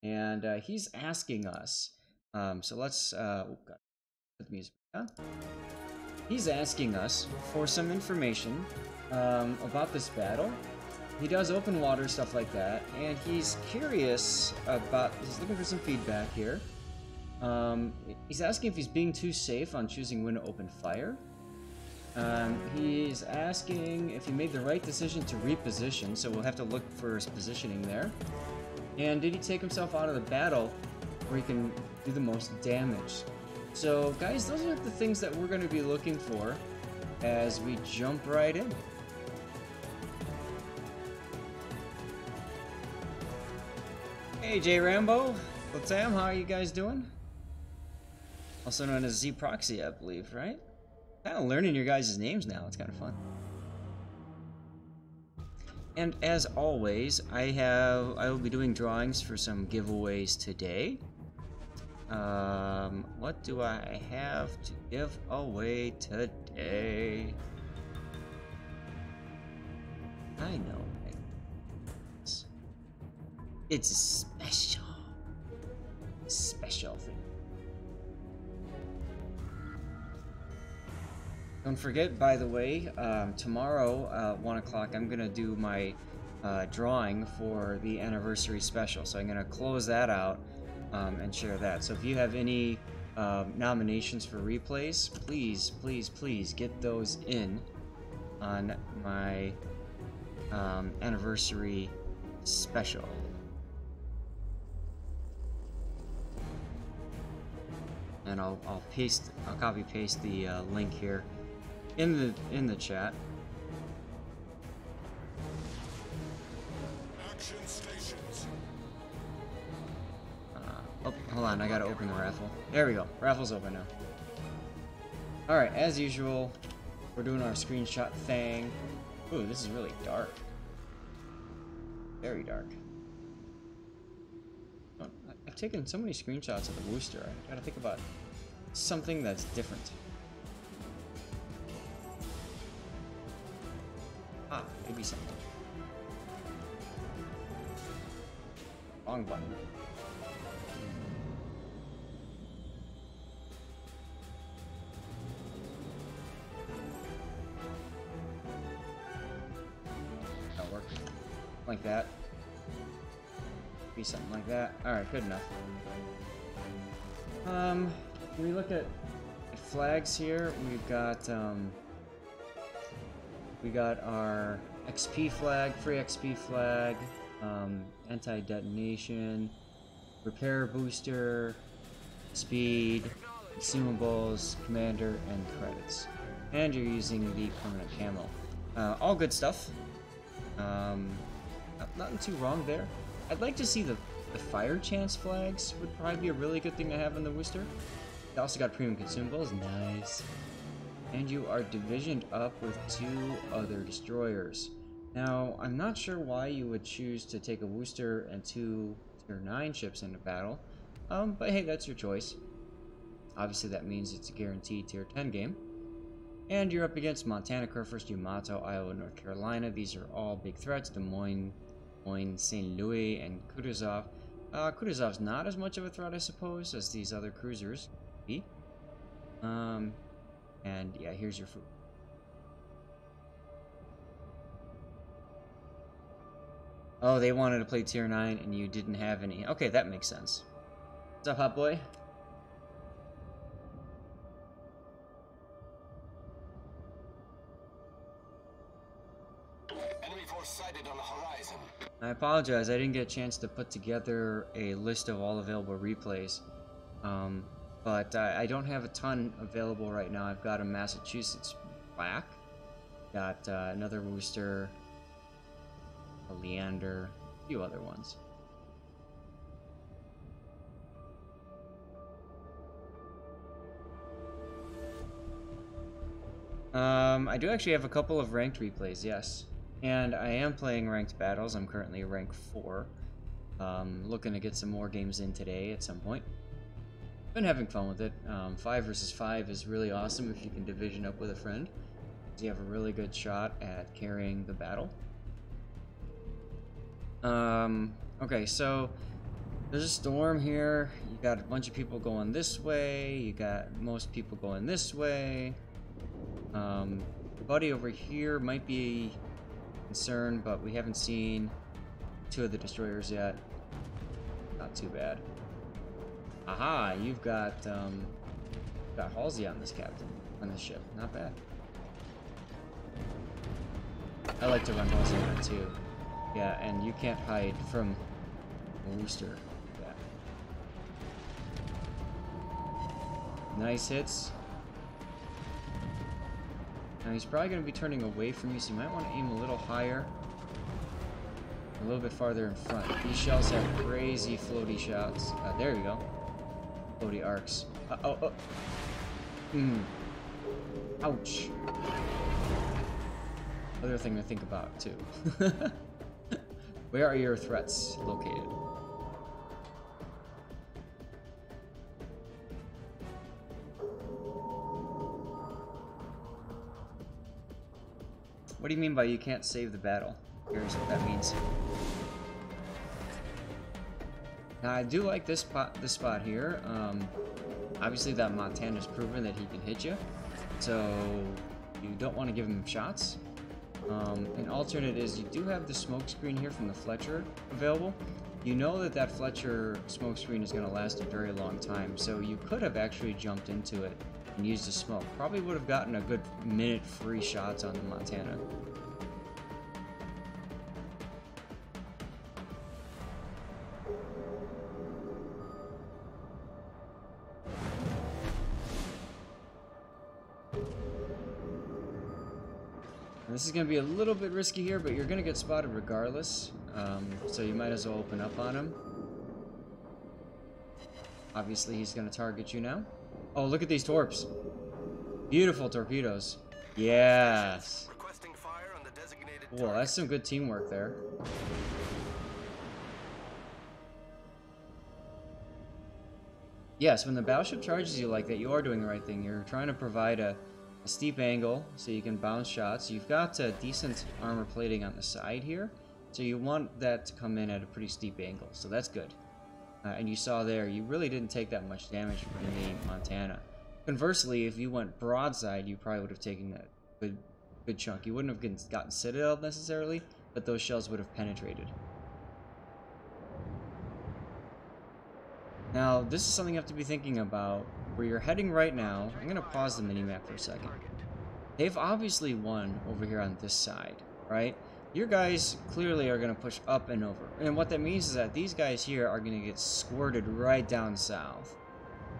and he's asking us. So let's oh god, put the music. Huh? He's asking us for some information about this battle. He does open water, stuff like that, and he's curious about. He's looking for some feedback here. He's asking if he's being too safe on choosing when to open fire. He's asking if he made the right decision to reposition, so we'll have to look for his positioning there. And did he take himself out of the battle where he can do the most damage? So, guys, those are the things that we're going to be looking for as we jump right in. Hey, J Rambo, Latam, how are you guys doing? Also known as Z Proxy, I believe, right? Kind of learning your guys' names now. It's kind of fun. And as always, I will be doing drawings for some giveaways today. What do I have to give away today? I know. It's a special thing. Don't forget, by the way, tomorrow, 1 o'clock, I'm going to do my drawing for the anniversary special. So I'm going to close that out and share that. So if you have any nominations for replays, please, please, please get those in on my anniversary special. And I'll copy paste the link here in the chat. Action stations. Oh, hold on, I gotta open the raffle. There we go, raffle's open now. Alright, as usual, we're doing our screenshot thing. Ooh, this is really dark. Very dark. I've taken so many screenshots of the Worcester. I gotta think about something that's different. Ah, maybe something. Wrong button. That'll work. Like that. Be something like that. Alright, good enough. Can we look at flags here? We've got we got our XP flag, free XP flag, anti-detonation, repair booster, speed, consumables, commander, and credits. And you're using the permanent camo. All good stuff. Nothing too wrong there. I'd like to see the fire chance flags would probably be a really good thing to have in the Worcester. You also got premium consumables, nice. And you are divisioned up with 2 other destroyers. Now, I'm not sure why you would choose to take a Worcester and 2 tier 9 ships into battle, but hey, that's your choice. Obviously that means it's a guaranteed tier 10 game. And you're up against Montana, Kerfurst, Yamato, Iowa, North Carolina. These are all big threats. Des Moines, St. Louis, and Kutuzov. Kutuzov's not as much of a threat, I suppose, as these other cruisers be. And yeah, here's your food. Oh, they wanted to play tier 9 and you didn't have any. Okay, that makes sense. What's up, hot boy? Enemy force sighted on the horizon. I apologize, I didn't get a chance to put together a list of all available replays. But I don't have a ton available right now. I've got a Massachusetts Black, got another Worcester, a Leander, a few other ones. I do actually have a couple of ranked replays, yes. And I am playing ranked battles. I'm currently rank 4. Looking to get some more games in today at some point. Been having fun with it. 5 versus 5 is really awesome if you can division up with a friend. You have a really good shot at carrying the battle. Okay, so There's a storm here. You got a bunch of people going this way. You got most people going this way. Buddy over here might be concerned, but we haven't seen 2 of the destroyers yet. Not too bad. Aha, you've got Halsey on this ship. Not bad. I like to run Halsey on it too. Yeah, and you can't hide from Worcester. Yeah. Nice hits. Now he's probably going to be turning away from you, so you might want to aim a little higher. A little bit farther in front. These shells have crazy floaty shots. There you go. Floaty arcs. Ouch. Other thing to think about, too. Where are your threats located? What do you mean by you can't save the battle? Here's what that means. Now, I do like this spot here. Obviously, that Montana's proven that he can hit you, so you don't want to give him shots. An alternate is you do have the smoke screen here from the Fletcher available. You know that that Fletcher smoke screen is going to last a very long time, so you could have actually jumped into it and used the smoke. Probably would have gotten a good minute free shots on the Montana. This is going to be a little bit risky here, but you're going to get spotted regardless, so you might as well open up on him. Obviously, he's going to target you now. Oh, look at these torps. Beautiful torpedoes. Yes. Requesting fire on the designated Well, that's some good teamwork there. Yes, when the battleship charges you like that, you are doing the right thing. You're trying to provide a steep angle so you can bounce shots. You've got decent armor plating on the side here, so you want that to come in at a pretty steep angle, so that's good. And you saw there, you really didn't take that much damage from the Montana. Conversely, if you went broadside, you probably would have taken that good chunk. You wouldn't have gotten Citadel necessarily, but those shells would have penetrated. Now, this is something you have to be thinking about. Where you're heading right now, I'm going to pause the minimap for a second. They've obviously won over here on this side, right? Your guys clearly are going to push up and over. And what that means is that these guys here are going to get squirted right down south.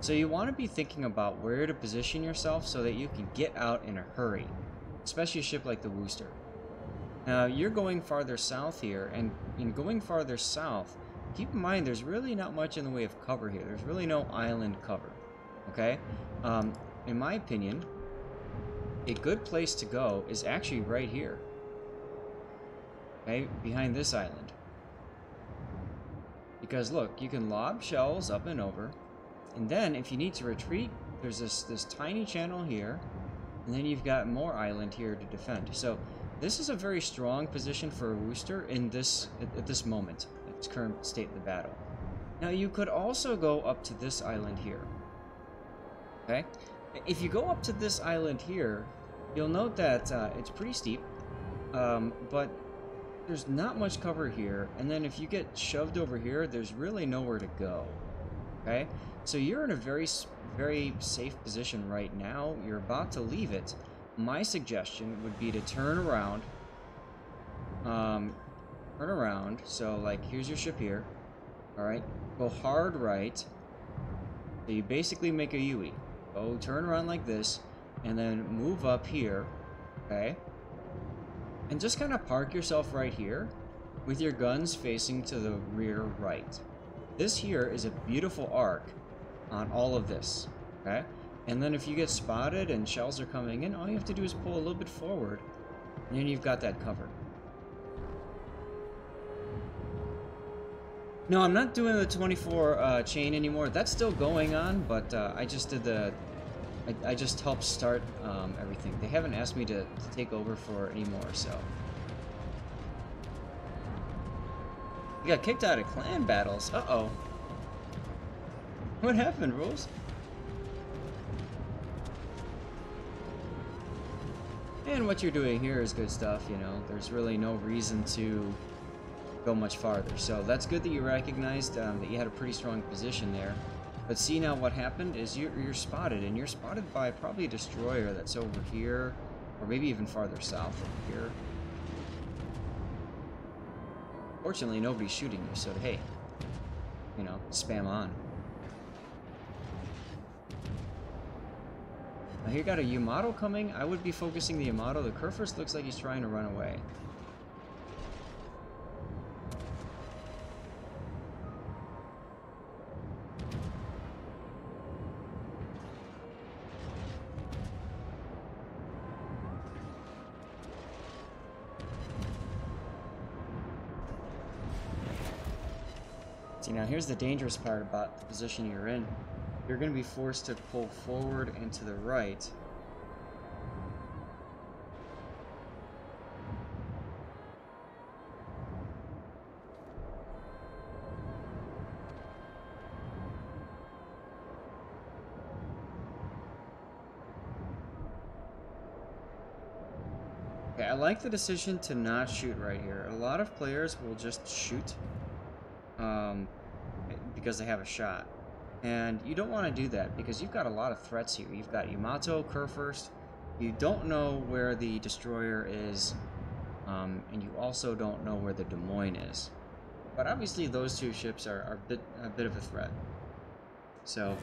So you want to be thinking about where to position yourself so that you can get out in a hurry. Especially a ship like the Worcester. Now, you're going farther south here, and in going farther south, keep in mind there's really not much in the way of cover here. There's really no island cover. Okay? In my opinion, a good place to go is actually right here. Okay? Behind this island. Because look, you can lob shells up and over, and then if you need to retreat, there's this tiny channel here, and then you've got more island here to defend. So this is a very strong position for Worcester in at this moment, at its current state of the battle. Now you could also go up to this island here. Okay, if you go up to this island here, you'll note that it's pretty steep, but there's not much cover here, and then if you get shoved over here, there's really nowhere to go. Okay, so you're in a very safe position right now. You're about to leave it. My suggestion would be to turn around. So like here's your ship here. All right, go hard right. So you basically make a U-E. Go turn around like this, and then move up here, okay? And just kind of park yourself right here with your guns facing to the rear right. This here is a beautiful arc on all of this, okay? And then if you get spotted and shells are coming in, all you have to do is pull a little bit forward, and then you've got that covered. No, I'm not doing the 24 chain anymore. That's still going on, but I just did I just helped start everything. They haven't asked me to take over for anymore, so. You got kicked out of clan battles. Uh-oh. What happened, Rules? And what you're doing here is good stuff, you know. There's really no reason to go much farther. So that's good that you recognized that you had a pretty strong position there. But see now what happened is you're spotted, and you're spotted by probably a destroyer that's over here, or maybe even farther south over here. Fortunately, nobody's shooting you, so hey, you know, spam on. Now here got a Yamato coming. I would be focusing the Yamato. The Kurfürst looks like he's trying to run away. See, now here's the dangerous part about the position you're in. You're going to be forced to pull forward and to the right. Okay, I like the decision to not shoot right here. A lot of players will just shoot because they have a shot. And you don't want to do that because you've got a lot of threats here. You've got Yamato, Kurfürst. You don't know where the destroyer is, and you also don't know where the Des Moines is. But obviously those two ships are a bit of a threat. So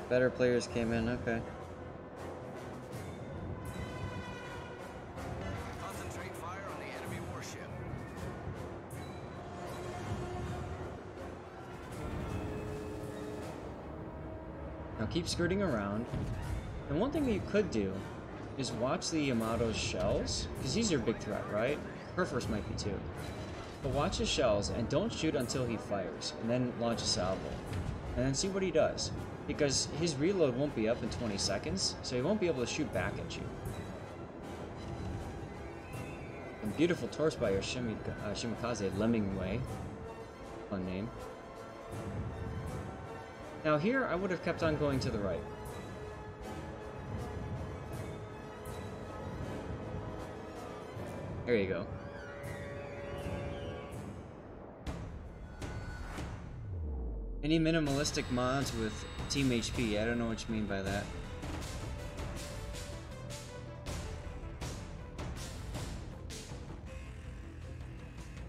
better players came in, okay. Concentrate fire on the enemy warship. Now keep skirting around. And one thing that you could do is watch the Yamato's shells, because he's your big threat, right? Kurfürst might be too. But watch his shells and don't shoot until he fires, and then launch a salvo. And then see what he does. Because his reload won't be up in 20 seconds, so he won't be able to shoot back at you. And beautiful torch by your Shimikaze, Lemmingway. Fun name. Now here, I would have kept on going to the right. There you go. Any minimalistic mods with team HP? I don't know what you mean by that.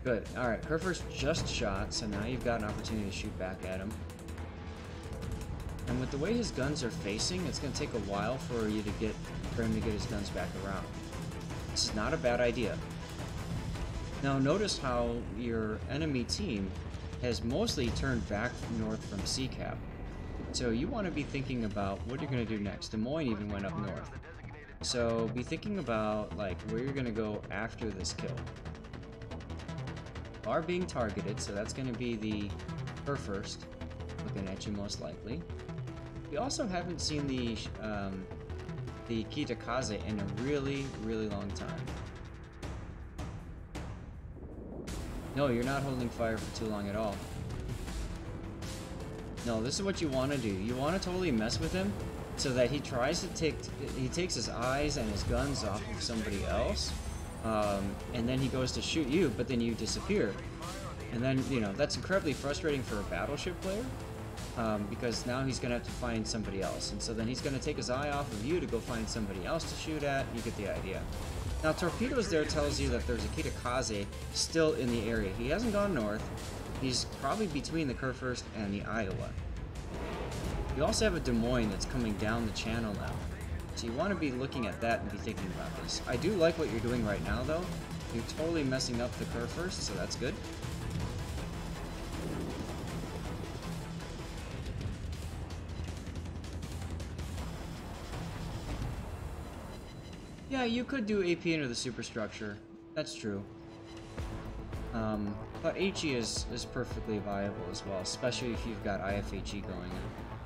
Good. Alright, Kurfürst just shot, so now you've got an opportunity to shoot back at him. And with the way his guns are facing, it's going to take a while for him to get his guns back around. This is not a bad idea. Now notice how your enemy team has mostly turned back north from Sea Cap. So you want to be thinking about what you're going to do next. Des Moines even went up north. So be thinking about like where you're going to go after this kill. You are being targeted, so that's going to be the Kurfürst looking at you most likely. We also haven't seen the Kitakaze in a really, really long time. No, you're not holding fire for too long at all. No, this is what you want to do. You want to totally mess with him so that he tries to takes his eyes and his guns off of somebody else, and then he goes to shoot you, but then you disappear. And then, you know, that's incredibly frustrating for a battleship player, because now he's going to have to find somebody else. And so then he's going to take his eye off of you to go find somebody else to shoot at. You get the idea. Now, torpedoes there tells you that there's a Kitakaze still in the area. He hasn't gone north. He's probably between the Kurfürst and the Iowa. You also have a Des Moines that's coming down the channel now. So you want to be looking at that and be thinking about this. I do like what you're doing right now, though. You're totally messing up the Kurfürst, so that's good. Yeah, you could do AP into the superstructure. That's true. But HE is perfectly viable as well, especially if you've got IFHE going on.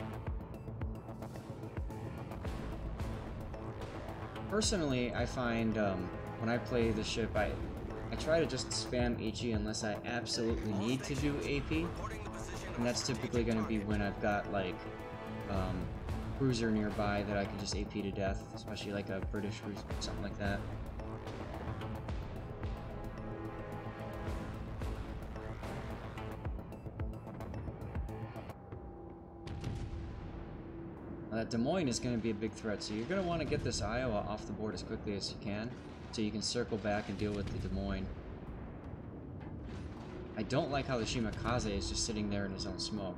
Personally, I find when I play the ship, I try to just spam HE unless I absolutely need to do AP, and that's typically going to be when I've got like cruiser nearby that I can just AP to death, especially like a British cruiser or something like that. Des Moines is going to be a big threat, so you're going to want to get this Iowa off the board as quickly as you can, so you can circle back and deal with the Des Moines. I don't like how the mixmkz is just sitting there in his own smoke.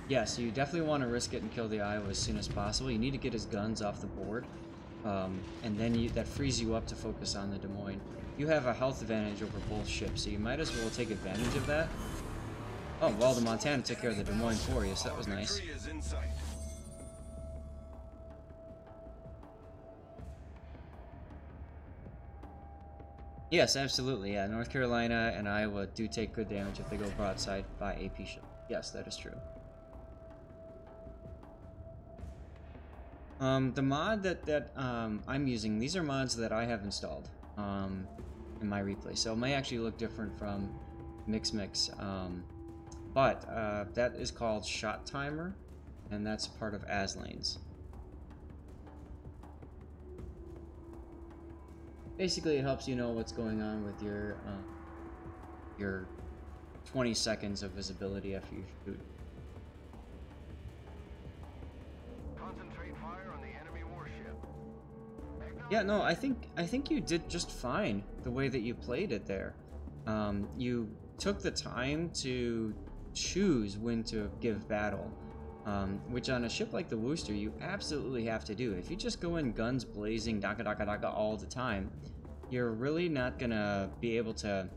Yeah, so you definitely want to risk it and kill the Iowa as soon as possible. You need to get his guns off the board, and then that frees you up to focus on the Des Moines. You have a health advantage over both ships, so you might as well take advantage of that. Oh, well, the Montana took care of the Des Moines for you, so that was nice. Yes, absolutely, yeah. North Carolina and Iowa do take good damage if they go broadside by AP ship. Yes, that is true. The mod that I'm using, these are mods that I have installed in my replay, so it may actually look different from mixmkz, but that is called Shot Timer, and that's part of Aslane's. Basically, it helps you know what's going on with your 20 seconds of visibility after you shoot. Concentrate fire on the enemy warship. Yeah, no, I think you did just fine the way that you played it there. You took the time to choose when to give battle, which on a ship like the Worcester you absolutely have to do. If you just go in guns blazing, daka daka daka all the time, you're really not gonna be able to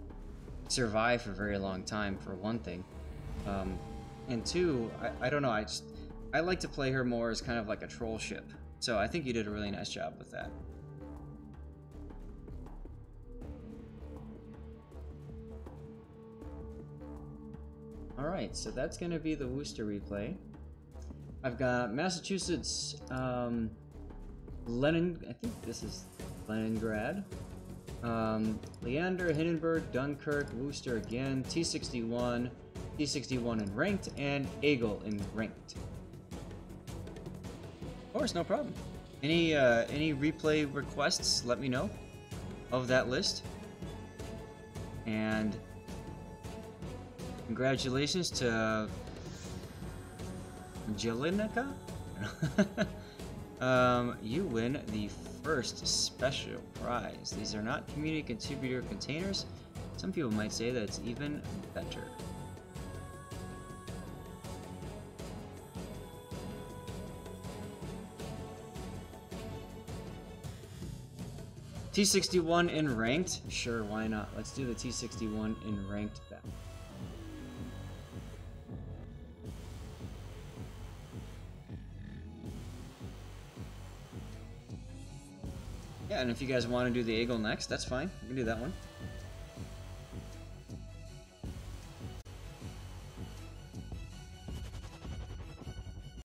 survive for a very long time, for one thing. And two, I don't know, I like to play her more as kind of like a troll ship. So I think you did a really nice job with that. Alright, so that's going to be the Worcester replay. I've got Massachusetts, Lenin, I think this is Leningrad. Leander, Hindenburg, Dunkirk, Worcester again, T61, T61 in ranked, and Eagle in ranked. Of course, no problem. Any replay requests, let me know of that list. And congratulations to Jelinica. You win the first special prize. These are not community contributor containers. Some people might say that it's even better. T61 in ranked? Sure, why not? Let's do the T61 in ranked battle. Yeah, and if you guys want to do the Eagle next, that's fine. We can do that one.